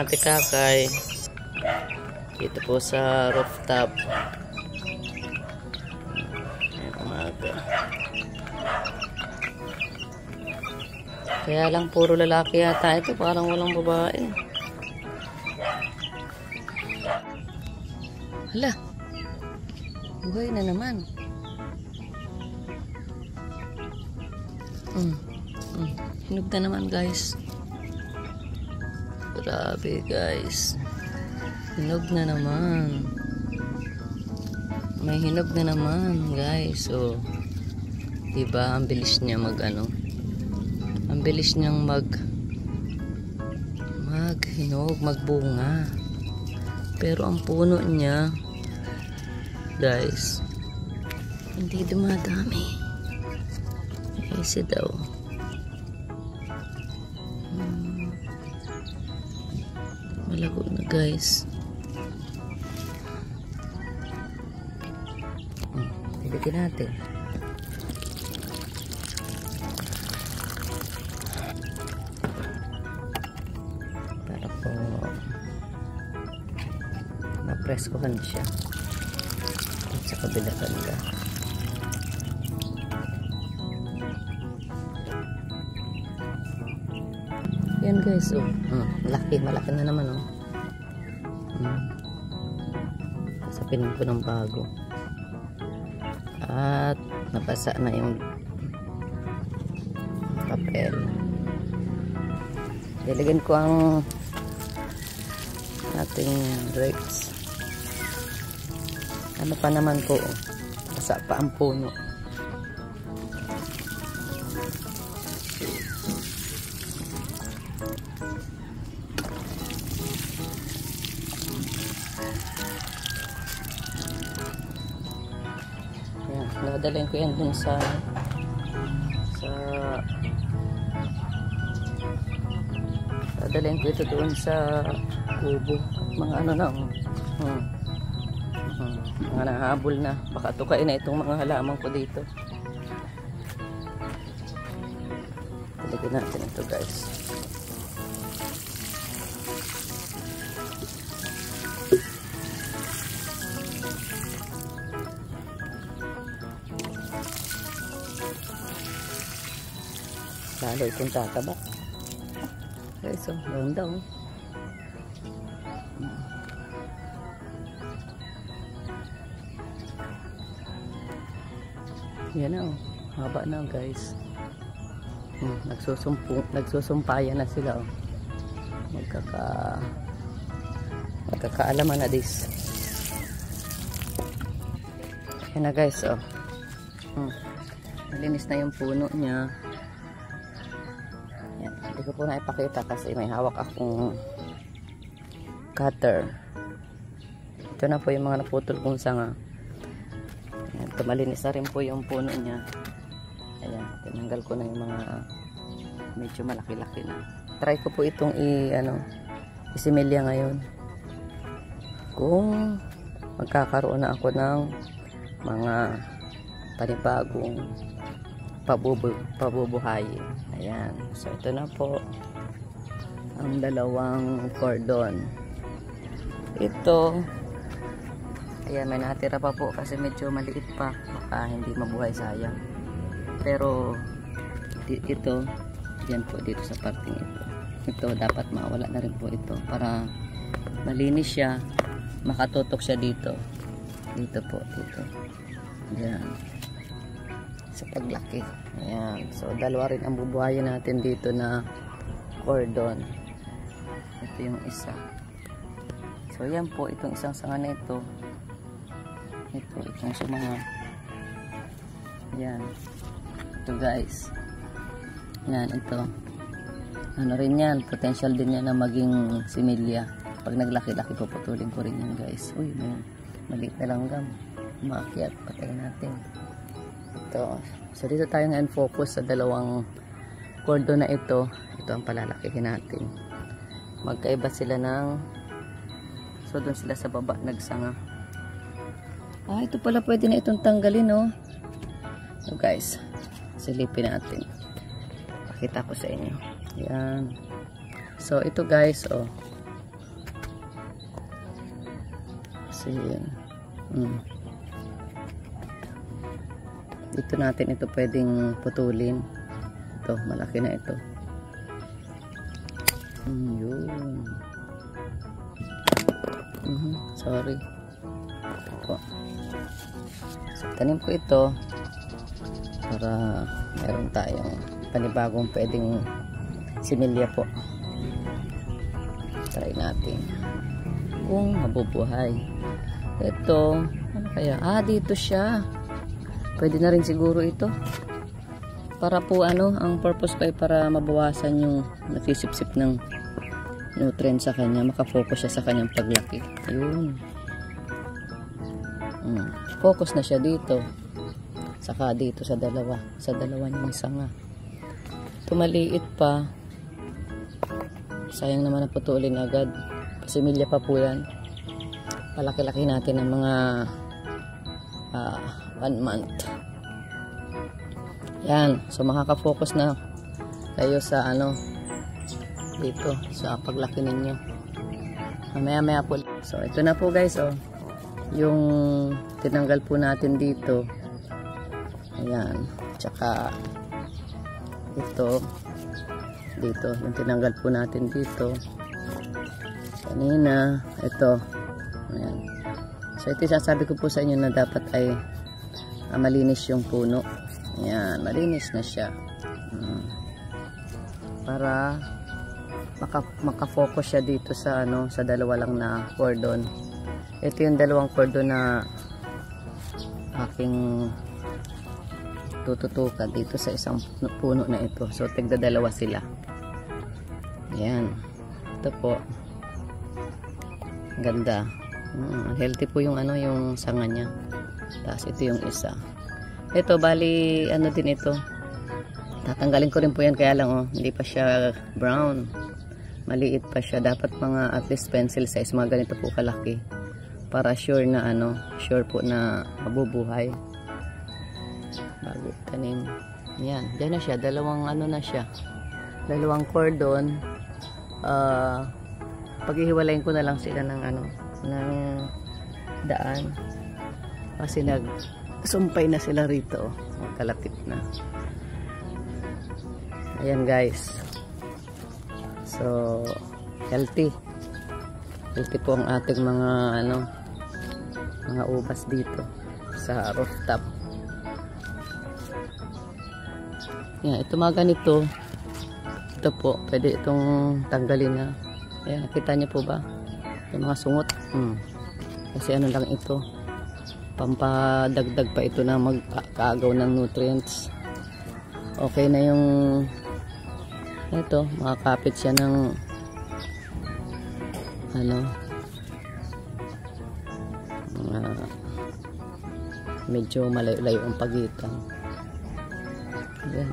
Ate Kakay. Dito po sa rooftop. Ayan, umaga. Kaya lang puro lalaki yata ito. Parang walang babae. Hala. Buhay na naman. Hinog na naman guys. Grabe guys. Hinog na naman. May hinog na naman guys. So, diba ang bilis niya ang bilis niyang maghinog, magbunga. Pero ang puno niya guys, hindi dumadami. Easy daw. Malago na guys. Ibigin natin. Para po mapreskohan siya. At sa kabila banda. Yan guys, malaki na naman Kasapin ko ng bago. At nabasa na yung papel. Ilagyan ko ang ating grapes. Ano pa naman po, basa pa ang puno. Nadalhin ko yan dun sa dadalhin ko ito doon sa kubo. Mga mga nahabol na. Baka tukain na itong mga halaman ko dito. Talagyan natin ito guys. Lalo itong tataba. Okay, so, gawin daw. Yan na, haba na guys. Nagsusumpayan na sila. Magkakaalaman na this. Yan na guys, nalinis na yung puno niya. Yan. Hindi ko po na ipakita kasi may hawak akong cutter. Ito na po yung mga naputol kong sanga. Yan. Tumalinis na rin po yung puno niya. Ayan, tinanggal ko na yung mga medyo malaki-laki na. Try ko po itong isimilya ngayon. Kung magkakaroon na ako ng mga panibagong pabubuhayin. Ayan. So, ito na po ang dalawang cordon. Ito, ayan, may natira pa po kasi medyo maliit pa. Baka hindi mabuhay, sayang. Pero, ito, yan po dito sa parting ito. Ito, dapat mawala na rin po ito para malinis siya, makatutok siya dito. Dito po, dito. Ayan. Sa paglaki. Ayan. So, dalawa rin ang bubuhayin natin dito na cordon. Ito yung isa. So, yan po. Itong isang sanga na ito. Itong sa mga yan. Ito guys. Yan, ito. Ano rin yan. Potential din yan na maging similya. Pag naglaki-laki ko, putulin ko rin yan guys. Uy, maliit na langgam. Umakyat. Patayin natin. Ito. So, dito tayo ngayon focus sa dalawang cordon na ito. Ito ang palalakihin natin. Magkaiba sila ng so, doon sila sa baba nagsanga. Ito pala pwede na itong tanggalin, no? So, guys. Silipin natin. Pakita ko sa inyo. Ayan. So, ito guys, Kasi yan. Dito natin ito pwedeng putulin. Ito, malaki na ito. Yun. Sorry. Ito po. So, tanim ko ito para meron tayong panibagong pwedeng similya po. Try natin kung mabubuhay. Ito, ano kaya? Dito siya. Pwede na rin siguro ito. Para po ang purpose ko ay para mabawasan yung nasisip-sip ng nutrients sa kanya, makafocus siya sa kanyang paglaki. Ayun. Focus na siya dito. Saka dito sa dalawa niyang sanga. Ito maliit pa. Sayang naman na putulin agad. Pasimilya pa po yan. Palaki-laki natin ng mga 1 month. Yan. So makaka-focus na kayo sa dito sa paglaki ninyo. Mamaya po. So ito na po guys, yung tinanggal po natin dito. Ayan. Tsaka ito dito yung tinanggal po natin dito kanina. Ito. Ayan. So ito sasabi ko po sa inyo na dapat ay malinis yung puno. Ayan, malinis na siya. Para makafocus siya dito sa sa dalawa lang na cordon. Ito yung dalawang cordon na aking tututukan dito sa isang puno na ito. So tigda dalawa sila. Ayan. Ito po. Ganda. Healthy po yung yung sanga niya. Tapos ito yung isa. Ito bali din ito. Tatanggalin ko rin po yan, kaya lang hindi pa siya brown. Maliit pa siya. Dapat mga at least pencil size, mga ganito po kalaki. Para sure na sure po na mabubuhay. Bago tanim. Yan, diyan na siya. Dalawang na siya. Dalawang cordon. Paghihiwalayin ko na lang sila ng ng daan. Kasi sumpay na sila rito. Magkalapit na. Ayan guys. So, healthy. Healthy po ang ating mga mga ubas dito sa rooftop. Yan, ito mga ganito. Ito po, pwede itong tanggalin na. Ayan, nakita niyo po ba? Yung mga sungot. Kasi lang ito. Pampadagdag pa ito na magkaagaw ng nutrients. Okay na yung ito, makakapit siya ng medyo malayo-layo ang pagitan. Ayan.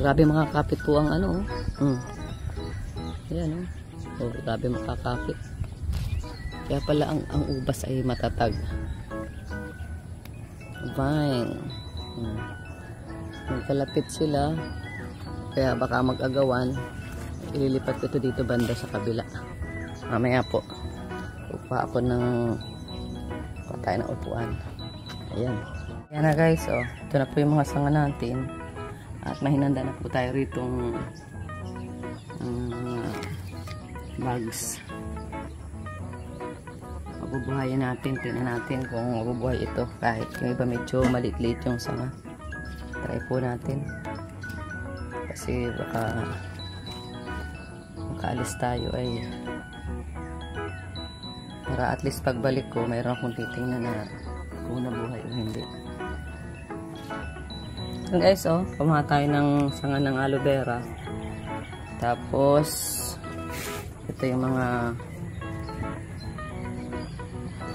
Grabe makakapit po ang ayan grabe makakapit. Kaya pala ang ubas ay matatag. Fine. Magkalapit sila. Kaya baka mag-agawan. Ililipat ko ito dito banda sa kabila. Mamaya po. Upa ako ng patay na upuan. Ayan. Ayan na guys. Ito na po yung mga sanga natin. At mahinanda na po tayo ritong bags. Mabubuhayin natin. Tingnan natin kung mabubuhay ito. Kahit yung iba medyo maliit-liit yung sanga. Try po natin. Kasi baka makaalis tayo ay para at least pagbalik ko mayroon akong titingnan na kung nabuhay o hindi. So guys, kumuha tayo ng sanga ng aloe vera. Tapos ito yung mga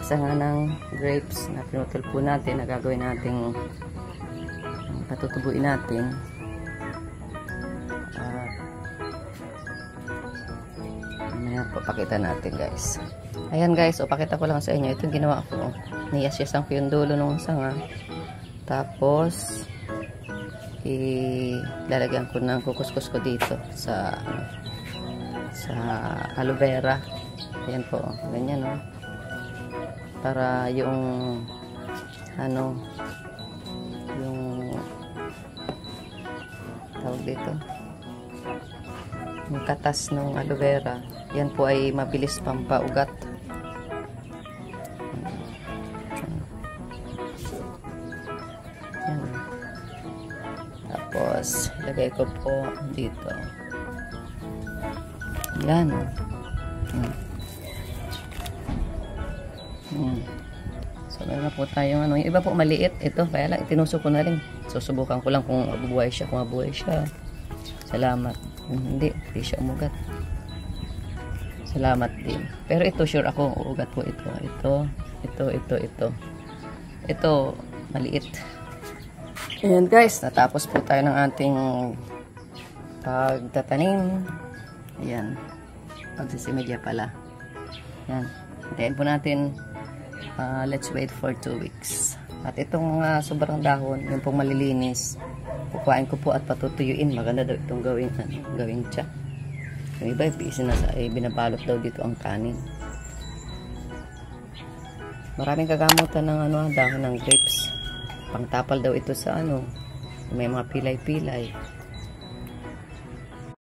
sanga ng grapes na pinutol po natin na gagawin nating patutubuin natin. Mamaya po pakita natin guys. Ayan guys, pakita ko lang sa inyo. Ito yung ginawa ko. Niyasyasan ko yung dulo ng sanga. Tapos ilalagyan ko ng kukuskus ko dito sa aloe vera. Ayan po, ganyan no. Para yung ano, yung tawag dito, yung katas ng aloe vera, yan po ay mabilis pampaugat. Yan. Tapos lagay ko po dito. Yan. So meron na po tayong ano, yung iba po maliit ito, kaya lang itinusok ko na rin. Susubukan ko lang kung mabubuhay siya, Salamat. Hindi siya umugat. Salamat din. Pero ito sure ako uugat po ito. Ito maliit. Ayan guys, natapos po tayo ng ating pagtatanim. Ayan. Pagsisimedya pala. Ayan. Hintayin po natin. Let's wait for 2 weeks. At itong mga sobrang dahon, yung pong malilinis, kukuhain ko po at patutuyuin. Maganda daw itong gawing tiyak. Yung iba, binabalot daw dito ang kanin. Maraming kagamutan ng dahon ng grapes. Pangtapal daw ito sa may mga pilay-pilay.